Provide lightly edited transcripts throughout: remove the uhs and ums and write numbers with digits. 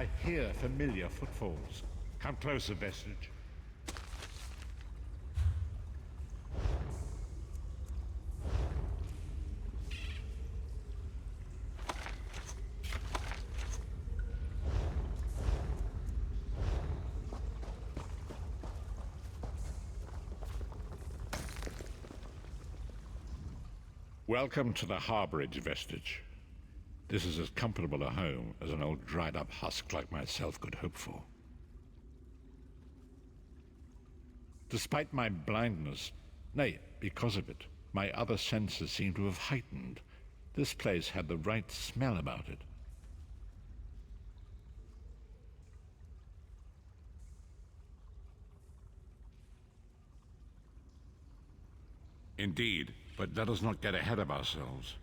I hear familiar footfalls. Come closer, Vestige. Welcome to the Harborage, Vestige. This is as comfortable a home as an old dried-up husk like myself could hope for. Despite my blindness, nay, because of it, my other senses seem to have heightened. This place had the right smell about it. Indeed, but let us not get ahead of ourselves.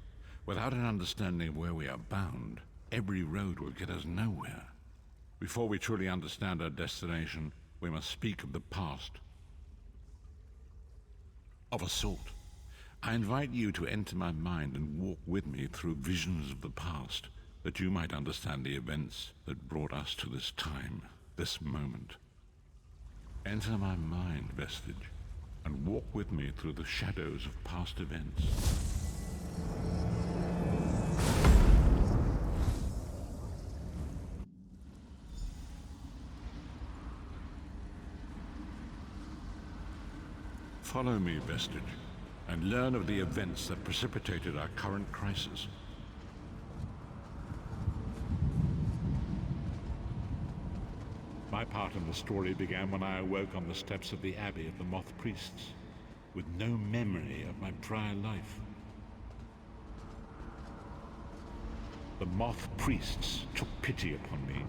Without an understanding of where we are bound, every road will get us nowhere. Before we truly understand our destination, we must speak of the past. Of a sort. I invite you to enter my mind and walk with me through visions of the past, that you might understand the events that brought us to this time, this moment. Enter my mind, Vestige, and walk with me through the shadows of past events. Follow me, Vestige, and learn of the events that precipitated our current crisis. My part in the story began when I awoke on the steps of the Abbey of the Moth Priests, with no memory of my prior life. The Moth Priests took pity upon me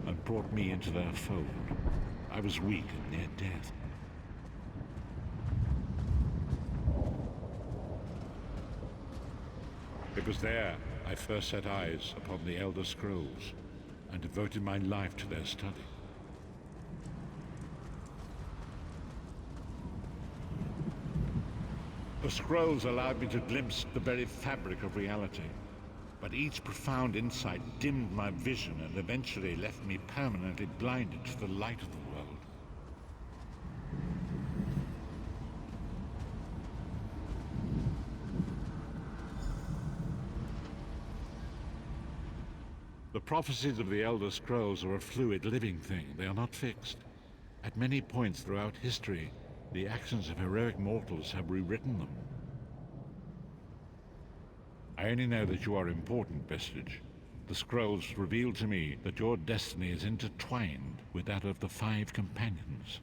and brought me into their fold. I was weak and near death. It was there I first set eyes upon the Elder Scrolls and devoted my life to their study. The scrolls allowed me to glimpse the very fabric of reality, but each profound insight dimmed my vision and eventually left me permanently blinded to the light of the world. The prophecies of the Elder Scrolls are a fluid, living thing. They are not fixed. At many points throughout history, the actions of heroic mortals have rewritten them. I only know that you are important, Vestige. The scrolls reveal to me that your destiny is intertwined with that of the Five Companions.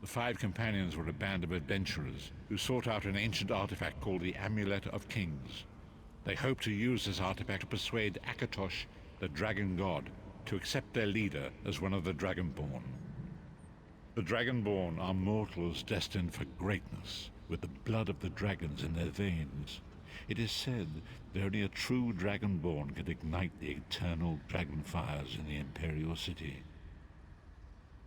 The Five Companions were a band of adventurers who sought out an ancient artifact called the Amulet of Kings. They hoped to use this artifact to persuade Akatosh, the dragon god, to accept their leader as one of the Dragonborn. The Dragonborn are mortals destined for greatness, with the blood of the dragons in their veins. It is said that only a true Dragonborn can ignite the eternal dragon fires in the Imperial City.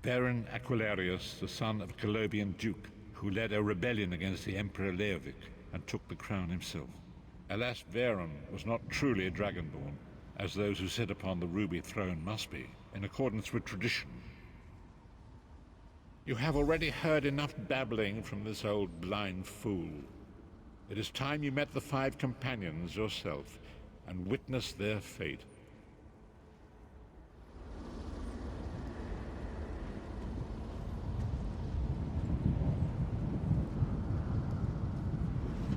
Baron Aquilarius, the son of Colovian Duke, who led a rebellion against the Emperor Leovic and took the crown himself. Alas, Varen was not truly a Dragonborn, as those who sit upon the ruby throne must be, in accordance with tradition. You have already heard enough babbling from this old blind fool. It is time you met the Five Companions yourself and witnessed their fate.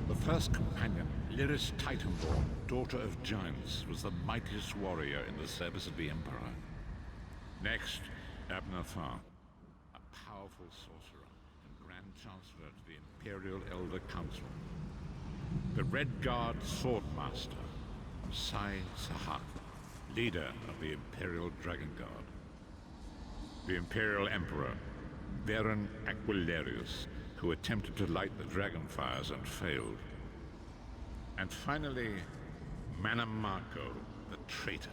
The first companion, Lyris Titanborn, daughter of giants, was the mightiest warrior in the service of the Emperor. Next, Abner Thar, a powerful sorcerer and Grand Chancellor to the Imperial Elder Council. The Red Guard Swordmaster, Sai Sahak, leader of the Imperial Dragon Guard. The Imperial Emperor, Baron Aquilarius, who attempted to light the dragon fires and failed. And finally, Manamako, the traitor,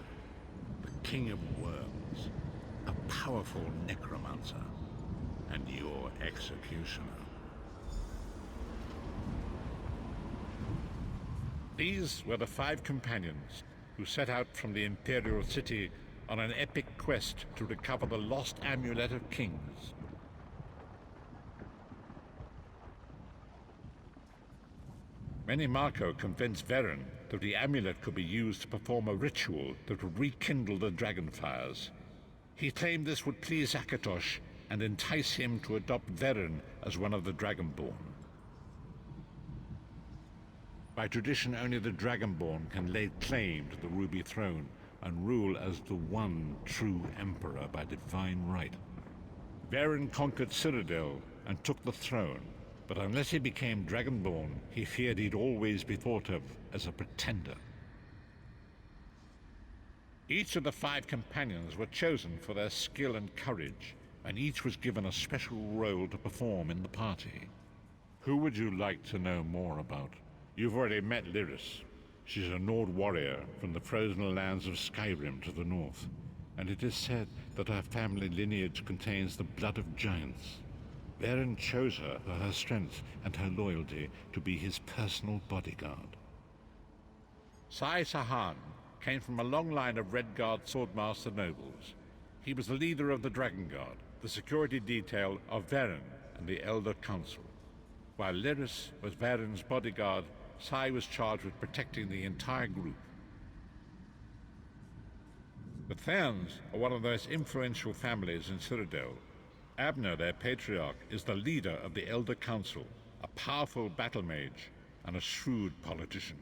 the king of worms, a powerful necromancer, and your executioner. These were the Five Companions who set out from the Imperial City on an epic quest to recover the lost Amulet of Kings. Menimarco convinced Veren that the amulet could be used to perform a ritual that would rekindle the dragonfires. He claimed this would please Akatosh and entice him to adopt Veren as one of the Dragonborn. By tradition, only the Dragonborn can lay claim to the Ruby Throne and rule as the one true Emperor by divine right. Veren conquered Cyrodiil and took the throne, but unless he became Dragonborn, he feared he'd always be thought of as a pretender. Each of the 5 companions were chosen for their skill and courage, and each was given a special role to perform in the party. Who would you like to know more about? You've already met Lyris. She's a Nord warrior from the frozen lands of Skyrim to the north, and it is said that her family lineage contains the blood of giants. Veren chose her for her strength and her loyalty to be his personal bodyguard. Sai Sahan came from a long line of Redguard swordmaster nobles. He was the leader of the Dragon Guard, the security detail of Veren and the Elder Council. While Lyris was Veren's bodyguard, Sai was charged with protecting the entire group. The Therns are one of the most influential families in Cyrodiil. Abner, their patriarch, is the leader of the Elder Council, a powerful battle mage and a shrewd politician.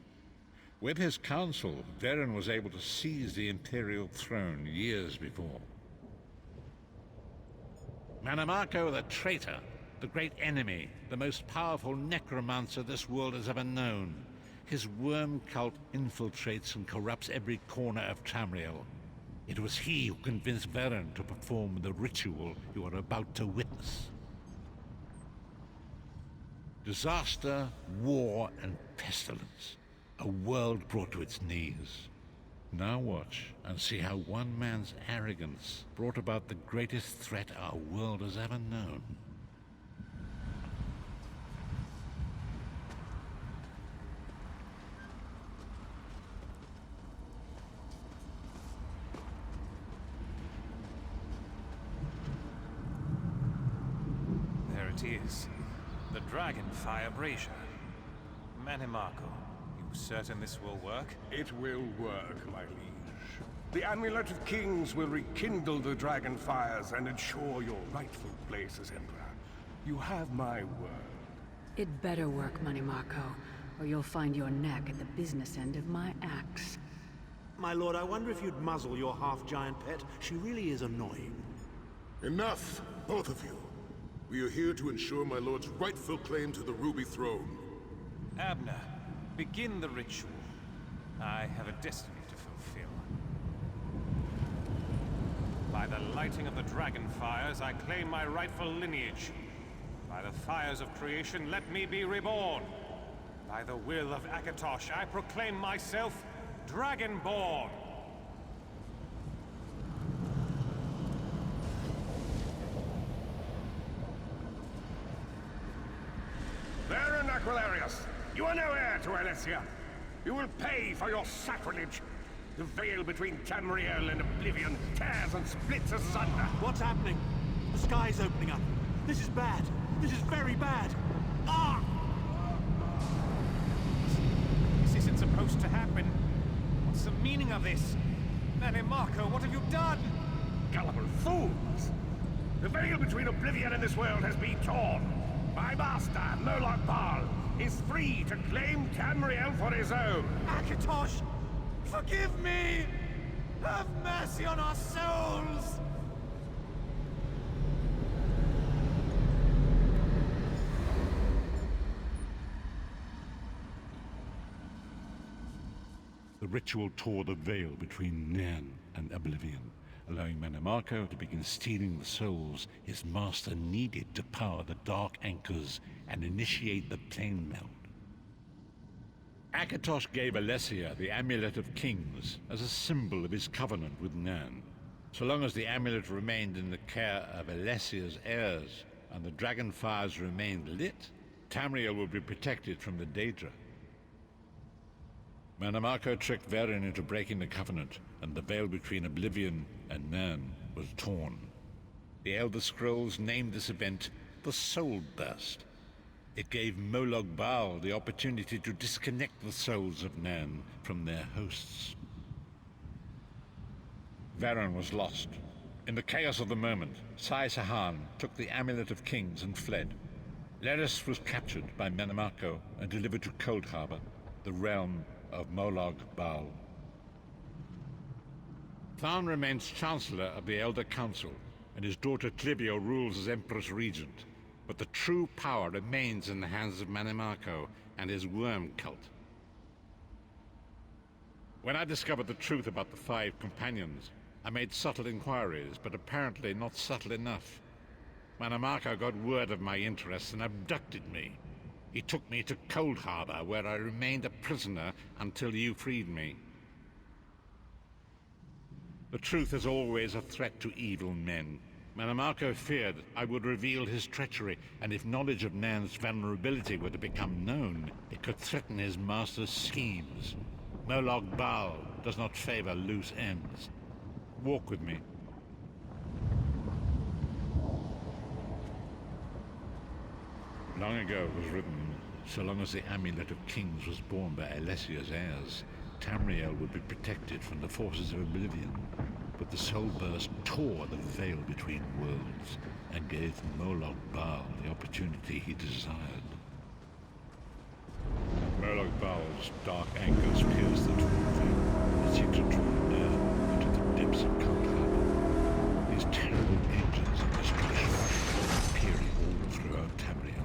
With his council, Veren was able to seize the Imperial throne years before. Menimarco the traitor, the great enemy, the most powerful necromancer this world has ever known. His worm cult infiltrates and corrupts every corner of Tamriel. It was he who convinced Veren to perform the ritual you are about to witness. Disaster, war, and pestilence. A world brought to its knees. Now watch and see how one man's arrogance brought about the greatest threat our world has ever known. There it is. The Dragonfire Brazier. Menimarco, you certain this will work? It will work, my liege. The Amulet of Kings will rekindle the dragon fires and ensure your rightful place as Emperor. You have my word. It better work, Menimarco, or you'll find your neck at the business end of my axe. My lord, I wonder if you'd muzzle your half-giant pet. She really is annoying. Enough, both of you. We are here to ensure my lord's rightful claim to the Ruby Throne. Abner, begin the ritual. I have a destiny to fulfill. By the lighting of the dragon fires, I claim my rightful lineage. By the fires of creation, let me be reborn. By the will of Akatosh, I proclaim myself Dragonborn. Veren Aquilarius, you are no heir to Alessia. You will pay for your sacrilege. The veil between Tamriel and Oblivion tears and splits asunder. What's happening? The sky's opening up. This is bad. This is very bad. Ah! This isn't supposed to happen. What's the meaning of this? Menimarco, what have you done? Gullible fools! The veil between Oblivion and this world has been torn. My master, Moloch Bal, is free to claim Tamriel for his own. Akatosh, forgive me! Have mercy on our souls! The ritual tore the veil between Nairn and Oblivion, allowing Menimarco to begin stealing the souls his master needed to power the Dark Anchors and initiate the plane meld. Akatosh gave Alessia the Amulet of Kings as a symbol of his covenant with Nairn. So long as the amulet remained in the care of Alessia's heirs and the dragon fires remained lit, Tamriel would be protected from the Daedra. Manamako tricked Varen into breaking the Covenant, and the veil between Oblivion and Nan was torn. The Elder Scrolls named this event the Soul Burst. It gave Molag Bal the opportunity to disconnect the souls of Nan from their hosts. Varen was lost. In the chaos of the moment, Sai Sahan took the Amulet of Kings and fled. Leris was captured by Manamako and delivered to Coldharbour, the realm of Molag Bal. Tharn remains Chancellor of the Elder Council, and his daughter Clivio rules as Empress Regent. But the true power remains in the hands of Manamako and his worm cult. When I discovered the truth about the Five Companions, I made subtle inquiries, but apparently not subtle enough. Manamako got word of my interests and abducted me. He took me to Coldharbour, where I remained a prisoner until you freed me. The truth is always a threat to evil men. Manamako feared I would reveal his treachery, and if knowledge of Nan's vulnerability were to become known, it could threaten his master's schemes. Molag Bal does not favor loose ends. Walk with me. Long ago it was written, so long as the Amulet of Kings was borne by Alessia's heirs, Tamriel would be protected from the forces of Oblivion. But the Soul Burst tore the veil between worlds and gave Molag Bal the opportunity he desired. Molag Bal's dark anchors pierced the torn veil and seemed to draw near into the depths of Coldharbour. These terrible engines of destruction appearing all throughout Tamriel.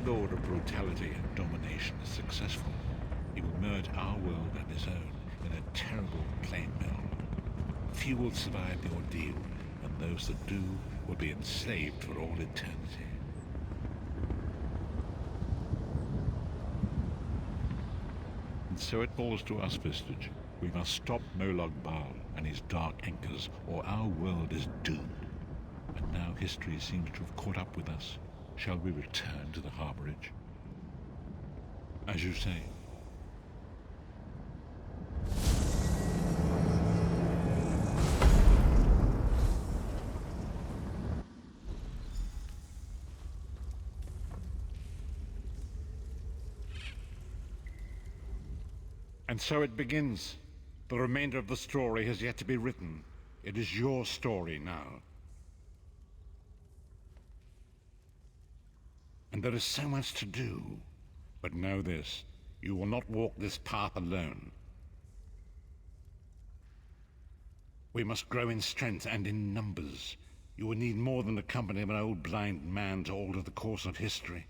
Lord of brutality and domination is successful, he will merge our world and his own in a terrible flame meld. Few will survive the ordeal, and those that do will be enslaved for all eternity. And so it falls to us, Vestige. We must stop Molag Bal and his dark anchors, or our world is doomed. And now history seems to have caught up with us. Shall we return to the harborage? As you say. And so it begins. The remainder of the story has yet to be written. It is your story now. And there is so much to do. But know this, you will not walk this path alone. We must grow in strength and in numbers. You will need more than the company of an old blind man to alter the course of history.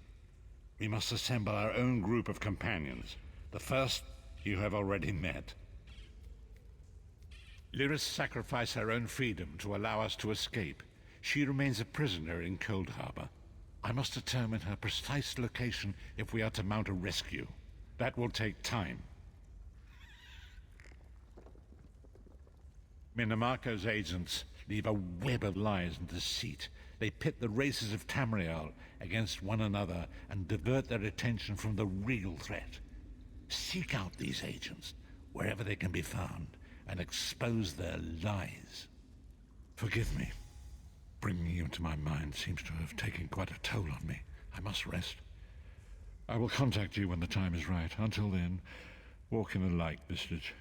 We must assemble our own group of companions. The first you have already met. Lyris sacrificed her own freedom to allow us to escape. She remains a prisoner in Coldharbour. I must determine her precise location if we are to mount a rescue. That will take time. Minamako's agents leave a web of lies and deceit. They pit the races of Tamriel against one another and divert their attention from the real threat. Seek out these agents, wherever they can be found, and expose their lies. Forgive me. Bringing you into my mind seems to have taken quite a toll on me. I must rest. I will contact you when the time is right. Until then, walk in the light, Vestige.